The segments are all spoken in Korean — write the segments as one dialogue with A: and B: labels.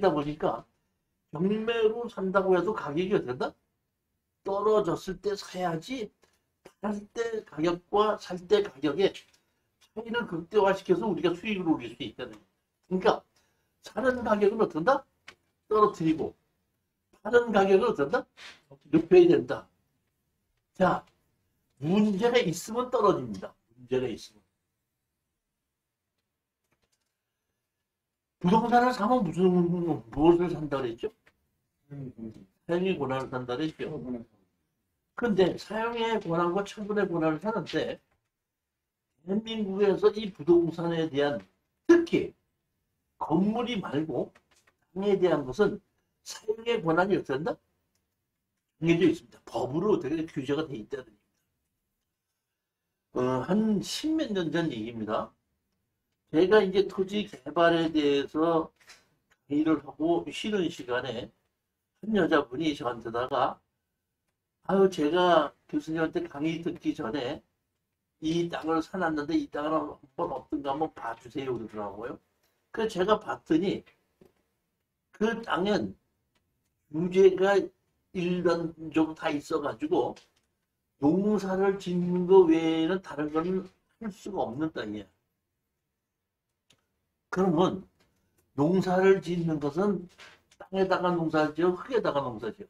A: 경매이다 보니까 경매로 산다고 해도 가격이 어떻게 된다? 떨어졌을 때 사야지 팔 때 가격과 살 때 가격의 차이를 극대화시켜서 우리가 수익을 올릴 수 있다는 거예요. 그러니까 사는 가격은 어떤다? 떨어뜨리고 파는 가격은 어떤다? 높여야 된다. 자, 문제가 있으면 떨어집니다. 문제가 있으면. 부동산을 사면 무엇을 산다 그랬죠? 사용의 권한을 산다 그랬죠? 근데 사용의 권한과 처분의 권한을 사는데 대한민국에서 이 부동산에 대한 특히 건물이 말고 땅에 대한 것은 사용의 권한이 어떤다? 정해져 있습니다. 법으로 어떻게 규제가 돼 있다는 얘기입니다. 한 십몇 년 전 얘기입니다. 제가 이제 토지 개발에 대해서 강의를 하고 쉬는 시간에 한 여자분이 저한테다가 아유 제가 교수님한테 강의 듣기 전에 이 땅을 사놨는데 이 땅을 한번 어떤가 한번 봐주세요 그러더라고요. 그래서 제가 봤더니 그 땅은 유제가 일반적으로 다 있어가지고 농사를 짓는 거 외에는 다른 거는 할 수가 없는 땅이야. 그러면 농사를 짓는 것은 땅에다가 농사지어 흙에다가 농사지어.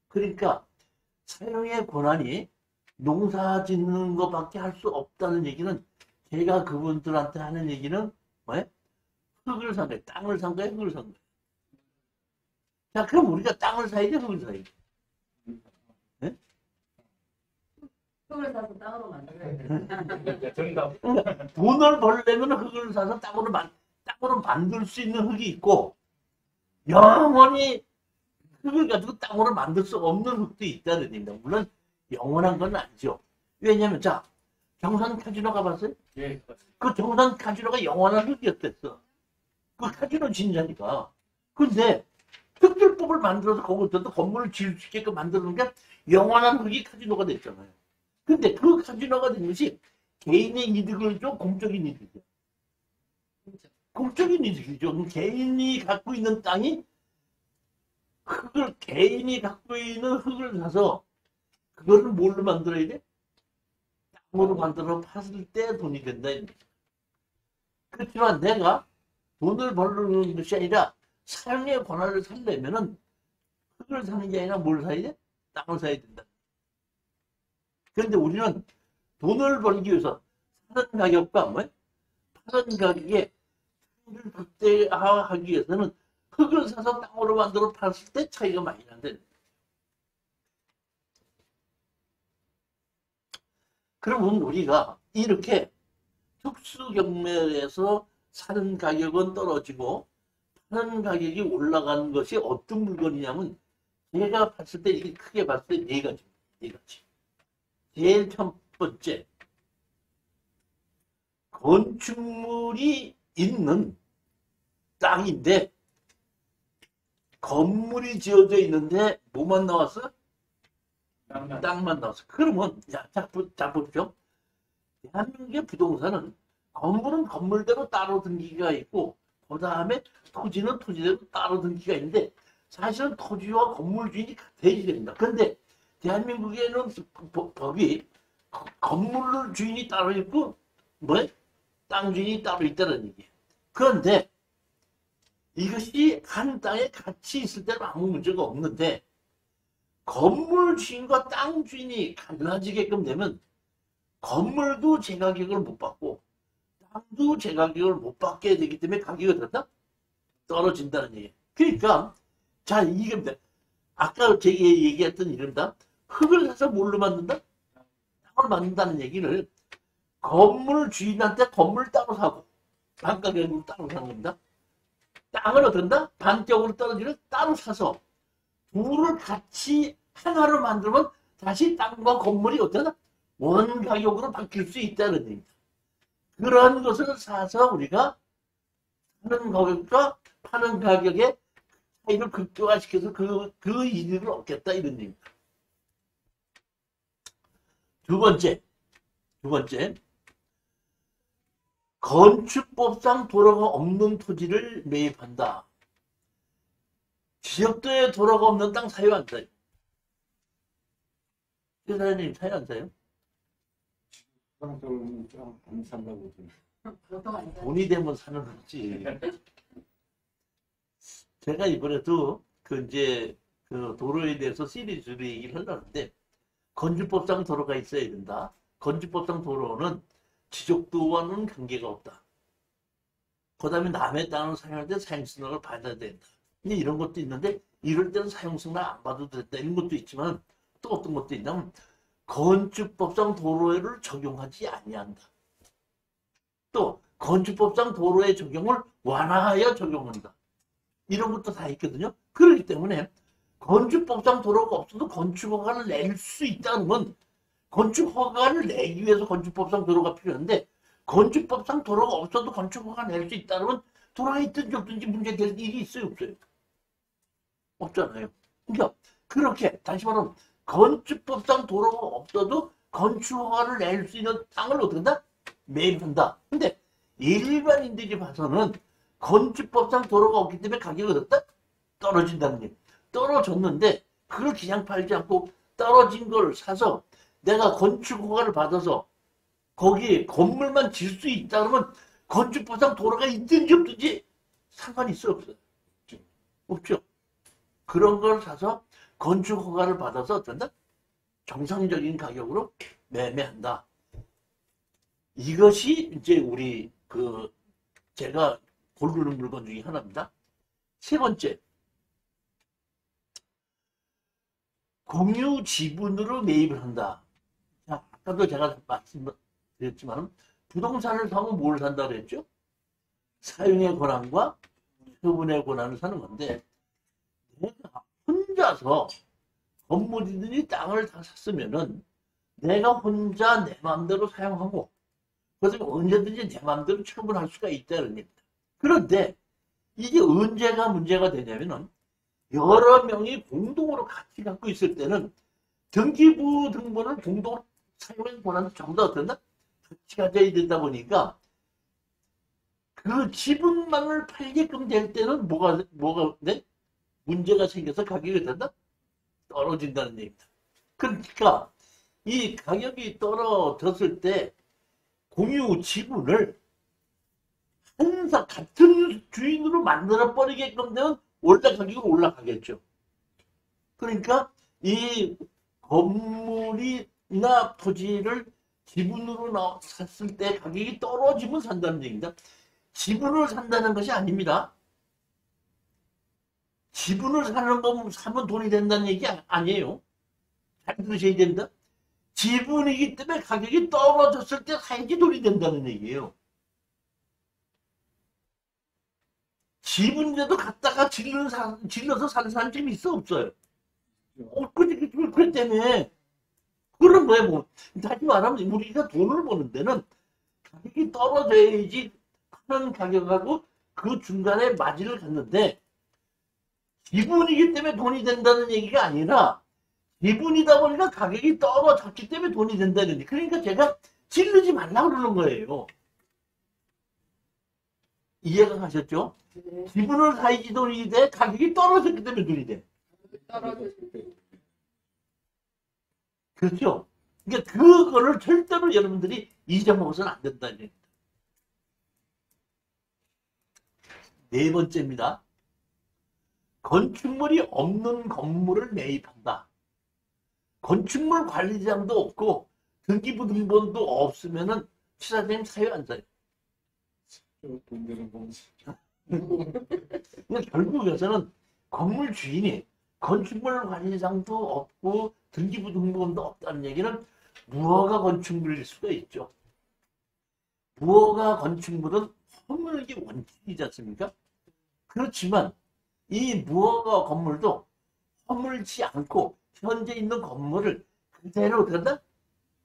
A: 그러니까 사용의 권한이 농사 짓는 것밖에 할 수 없다는 얘기는 제가 그분들한테 하는 얘기는 뭐예요? 흙을 산 거예요. 땅을 산 거예요. 흙을 산 거예요. 자, 그럼 우리가 땅을 사야 돼? 흙을 사야 돼? 네?
B: 흙을 사서 땅으로 만들어야
C: 정답.
A: 돈을 벌려면 흙을 사서 땅으로 만들 수 있는 흙이 있고 영원히 흙을 가지고 땅으로 만들 수 없는 흙도 있다는 얘기입니다. 물론 영원한 건 아니죠. 왜냐면 자 경산 카지노 가봤어요?
C: 예.
A: 그 경산 카지노가 영원한 흙이었댔어. 그 카지노 진짜니까. 근데 특별법을 만들어서 거기서 건물을 지을 수 있게끔 만드는 게 영원한 흙이 카지노가 됐잖아요. 근데 그 카지노가 된 것이 개인의 이득을 줘? 공적인 이득이죠. 공적인 이득이죠. 개인이 갖고 있는 땅이 개인이 갖고 있는 흙을 사서 그거를 뭘로 만들어야 돼? 땅으로 만들어 팠을 때 돈이 된다. 그렇지만 내가 돈을 벌는 것이 아니라 사용의 권한을 살려면은 흙을 사는 게 아니라 뭘 사야 돼? 땅을 사야 된다. 그런데 우리는 돈을 벌기 위해서 사는 가격과 파는 가격에 차이를 극대화하기 위해서는 흙을 사서 땅으로 만들어 팠을 때 차이가 많이 난다. 그러면 우리가 이렇게 특수경매에서 사는 가격은 떨어지고 파는 가격이 올라가는 것이 어떤 물건이냐면 제가 봤을 때 이게 크게 봤을 때 네 가지입니다. 네 가지. 제일 첫 번째, 건축물이 있는 땅인데 건물이 지어져 있는데 뭐만 나왔어? 땅만 나왔어. 그러면 자 보십시오. 대한민국의 부동산은 건물은 건물대로 따로 등기가 있고 그 다음에 토지는 토지대로 따로 등기가 있는데 사실은 토지와 건물 주인이 같아야 됩니다. 그런데 대한민국에는 법이 건물 주인이 따로 있고 땅 주인이 따로 있다는 얘기예요. 그런데 이것이 한 땅에 같이 있을 때는 아무 문제가 없는데 건물 주인과 땅 주인이 갈라지게끔 되면 건물도 제 가격을 못 받고 땅도 제 가격을 못 받게 되기 때문에 가격이 어떻다? 떨어진다는 얘기예요. 그러니까 자 이겁니다. 아까 제가 얘기했던 이른다. 흙을 사서 뭘로 만든다? 땅을 만든다는 얘기를 건물 주인한테 건물 따로 사고 반 가격으로 따로 사는 겁니다. 땅을 어떤다? 반격으로 떨어지는 따로 사서 둘을 같이 하나로 만들면 다시 땅과 건물이 어떠다? 원 가격으로 바뀔 수 있다는 얘기입니다. 그런 것을 사서 우리가 사는 가격과 파는 가격의 차이를 극대화시켜서 그 이득을 얻겠다 이런 얘기입니다. 두 번째, 건축법상 도로가 없는 토지를 매입한다. 지역도에 도로가 없는 땅 사유 안 사요? 사장님 사유 안 사요?
C: 안 산다고.
B: 보통 안 사요.
A: 돈이 되면 사는 거지. 제가 이번에도 그 도로에 대해서 시리즈로 얘기를 하려는데, 건주법상 도로가 있어야 된다. 건주법상 도로는 지적도와는 관계가 없다. 그 다음에 남의 땅을 사용할 때 사용승낙을 받아야 된다. 근데 이런 것도 있는데, 이럴 때는 사용승낙 안 받아도 된다. 이런 것도 있지만, 또 어떤 것도 있냐면, 건축법상 도로를 적용하지 아니한다. 또 건축법상 도로의 적용을 완화하여 적용한다. 이런 것도 다 있거든요. 그렇기 때문에 건축법상 도로가 없어도 건축허가를 낼 수 있다면, 건축허가를 내기 위해서 건축법상 도로가 필요한데, 건축법상 도로가 없어도 건축허가 낼 수 있다면 도로가 있든지 없든지 문제될 일이 있어요, 없어요? 없잖아요. 그러니까 그렇게 다시 말하면 건축법상 도로가 없어도 건축허가를 낼 수 있는 땅을 어떻게 한다? 매입한다. 근데 일반인들이 봐서는 건축법상 도로가 없기 때문에 가격이 어떻다? 떨어진다는 게. 떨어졌는데 그걸 그냥 팔지 않고 떨어진 걸 사서 내가 건축허가를 받아서 거기에 건물만 질 수 있다 그러면 건축법상 도로가 있든지 없든지 상관이 있어 없어요? 없죠. 그런 걸 사서 건축허가를 받아서 어떤다? 정상적인 가격으로 매매한다. 이것이 이제 우리 제가 고르는 물건 중에 하나입니다. 세 번째, 공유 지분으로 매입을 한다. 자, 아까도 제가 말씀드렸지만 부동산을 사면 뭘 산다 그랬죠? 사용의 권한과 처분의 권한을 사는 건데, 내가 혼자서 건물이든지 땅을 다 샀으면은 내가 혼자 내 마음대로 사용하고 그래서 언제든지 내 마음대로 처분할 수가 있다는 겁니다. 그런데 이게 언제가 문제가 되냐면은 여러 명이 공동으로 같이 갖고 있을 때는 등기부 등본을 공동으로 사용의 권한을 전부 다 어떤다? 같이 가져야 된다 보니까 그 지분만을 팔게끔 될 때는 뭐가 돼? 문제가 생겨서 가격이 된다? 떨어진다는 얘기입니다. 그러니까 이 가격이 떨어졌을 때 공유 지분을 항상 같은 주인으로 만들어 버리게끔 되면 원래 가격이 올라가겠죠. 그러니까 이 건물이나 토지를 지분으로 샀을 때 가격이 떨어지면 산다는 얘기입니다. 지분을 산다는 것이 아닙니다. 지분을 사면 돈이 된다는 얘기 아니에요. 잘 들으셔야 됩니다. 지분이기 때문에 가격이 떨어졌을 때 사야지 돈이 된다는 얘기예요. 지분이라도 갖다가 질러서 사는 사람이 있어 없어요? 그렇기 때문에 그런 거예요. 뭐 다시 말하면 우리가 돈을 버는 데는 가격이 떨어져야지 하는 가격하고 그 중간에 마진을 갖는데, 지분이기 때문에 돈이 된다는 얘기가 아니라 지분이다 보니까 가격이 떨어졌기 때문에 돈이 된다는 얘기. 그러니까 제가 질르지 말라고 그러는 거예요. 이해가 가셨죠?
B: 네.
A: 지분을 사야지 돈이 돼. 가격이 떨어졌기 때문에 돈이 돼.
B: 떨어졌을 때.
A: 그렇죠? 그러니까 그거를 절대로 여러분들이 잊어먹어서는 안 된다는 얘기입니다. 네 번째입니다. 건축물이 없는 건물을 매입한다. 건축물 관리자도 없고 등기부 등본도 없으면은 시사장님 사유 안 사요.
C: 돈 되는 거.
A: 그러니까 결국에서는 건물 주인이 건축물 관리장도 없고 등기부 등본도 없다는 얘기는 무허가 건축물일 수가 있죠. 무허가 건축물은 허물기 원칙이지 않습니까? 그렇지만 이 무허가 건물도 허물지 않고 현재 있는 건물을 그대로 된다?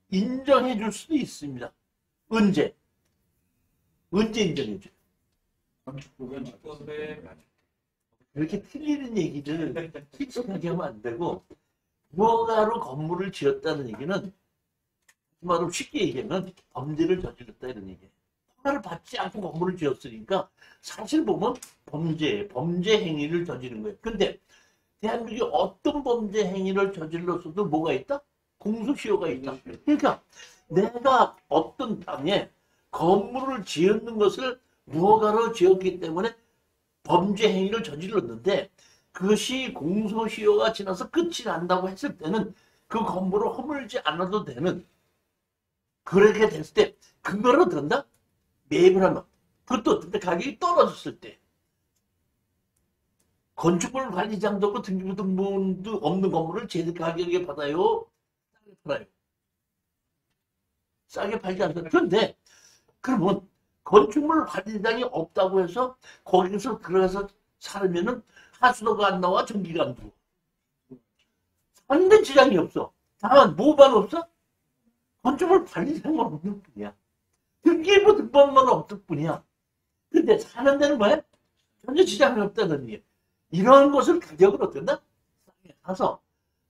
A: 인정해 줄 수도 있습니다. 언제 인정해 줘요?
C: 건축법에
A: 그렇게 틀리는 얘기를 솔직하게 하면 안 되고, 무허가로 건물을 지었다는 얘기는 말로 쉽게 얘기하면 범죄를 저질렀다 이런 얘기예요. 허가를 받지 않고 건물을 지었으니까 사실 보면 범죄 행위를 저지른 거예요. 근데 대한민국이 어떤 범죄 행위를 저질렀어도 뭐가 있다? 공소시효가 있다. 그러니까 내가 어떤 땅에 건물을 지었는 것을 무허가로 지었기 때문에 범죄 행위를 저질렀는데 그것이 공소시효가 지나서 끝이 난다고 했을 때는 그 건물을 허물지 않아도 되는 그렇게 됐을 때 그거로 된다? 매입을 하면 그것도 근데 가격이 떨어졌을 때 건축물 관리장도 없고 등기부등본도 없는 건물을 제 가격에 받아요? 싸게 팔아요? 싸게 팔지 않아요. 그런데 그러면 건축물 관리장이 없다고 해서 거기서 들어가서 살면은 하수도가 안 나와 전기가 안 들어와. 사는데 지장이 없어. 다만 뭐만 없어? 건축물 관리장만 없는 뿐이야. 등기부 등본만 없을 뿐이야. 근데 사는 데는 뭐야? 전혀 지장이 없다는 얘기야. 이런 것을 가격을 어떤다? 싸게 사서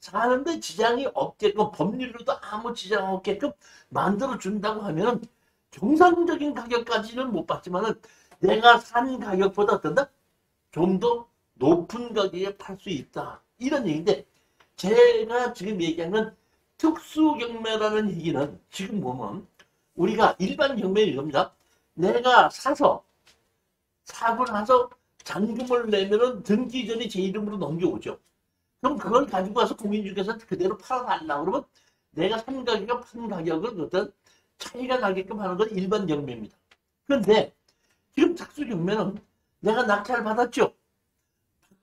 A: 사는데 지장이 없게끔 법률로도 아무 지장 없게끔 만들어 준다고 하면 정상적인 가격까지는 못 받지만은 내가 산 가격보다 어떤다? 좀 더 높은 가격에 팔 수 있다. 이런 얘기인데 제가 지금 얘기한 건 특수경매라는 얘기는 지금 보면 우리가 일반 경매는 이겁니다. 내가 사고 나서 잔금을 내면은 등기 전에 제 이름으로 넘겨오죠. 그럼 그걸 가지고 와서 공인중개사 그대로 팔아달라고 그러면 내가 산 가격과 판 가격을 어떤 차이가 나게끔 하는 건 일반 경매입니다. 그런데 지금 특수경매는 내가 낙찰 받았죠.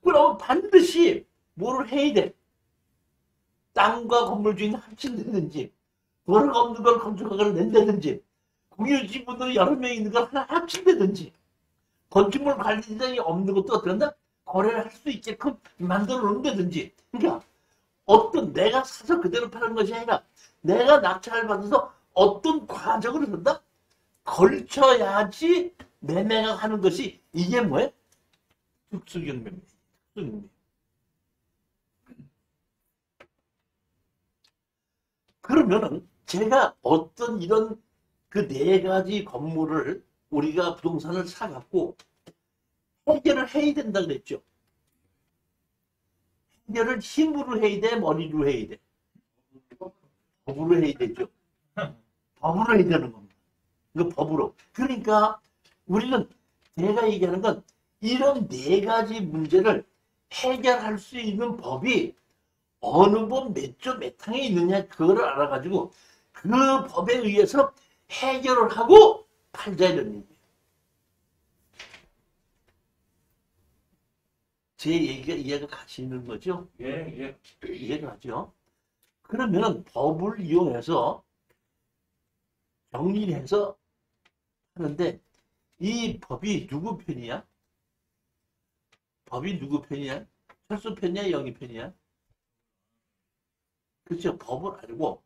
A: 그러면 반드시 뭐를 해야 돼? 땅과 건물 주인 합친다든지 도로가 없는 걸 건축허가를 낸다든지 공유지분으로 여러 명 있는 걸 하나 합친다든지 건축물 관리장이 없는 것도 어떤다? 거래를 할 수 있게끔 만들어 놓는다든지 그러니까 어떤 내가 사서 그대로 파는 것이 아니라 내가 낙찰을 받아서 어떤 과정을 한다? 걸쳐야지 매매가 하는 것이 이게 뭐예요? 특수경매입니다. 특수경매. 그러면은 제가 어떤 이런 그 네 가지 건물을 우리가 부동산을 사갖고 해결을 해야 된다 그랬죠. 해결을 힘으로 해야 돼, 머리로 해야 돼. 법으로 해야 되죠. 법으로 해야 되는 겁니다. 이거 법으로. 그러니까 우리는 제가 얘기하는 건 이런 네 가지 문제를 해결할 수 있는 법이 어느 법 몇 조 몇 항에 있느냐 그거를 알아가지고 그 법에 의해서 해결을 하고 팔자 이런 얘기예요. 제 얘기가 이해가 가시는 거죠?
C: 예.
A: 이해가 가죠? 그러면 법을 이용해서 정리를 해서 하는데 이 법이 누구 편이야? 법이 누구 편이야? 철수 편이야? 영희 편이야? 그렇죠. 법을 알고